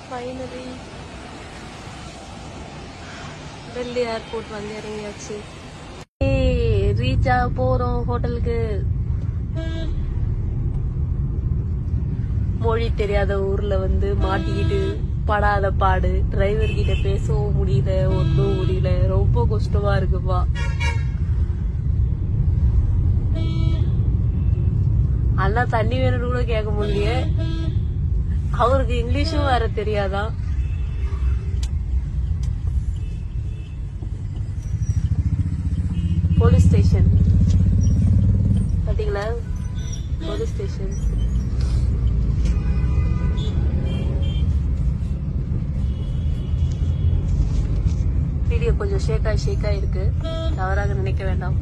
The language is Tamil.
ஃபைனலி டெல்லி ஏர்போர்ட் வந்து இறங்கியாச்சு. ரீச் ஆக போறோம் ஹோட்டலுக்கு. மொழி தெரியாத ஊர்ல வந்து மாட்டிக்கிட்டு படாத பாடு. டிரைவர் கிட்ட பேசவும் முடியல, ஒன்றும் முடியல. ரொம்ப கஷ்டமா இருக்குப்பா. அண்ணா தண்ணி வேணும்னு கூட கேட்க முடியல. அவருக்கு இங்கிலீஷும் வேற தெரியாதான். போலீஸ் ஸ்டேஷன் பாத்தீங்களா? Police station. வீடியோ கொஞ்சம் ஷேக்கா இருக்கு, தவறாக நினைக்க வேண்டாம்.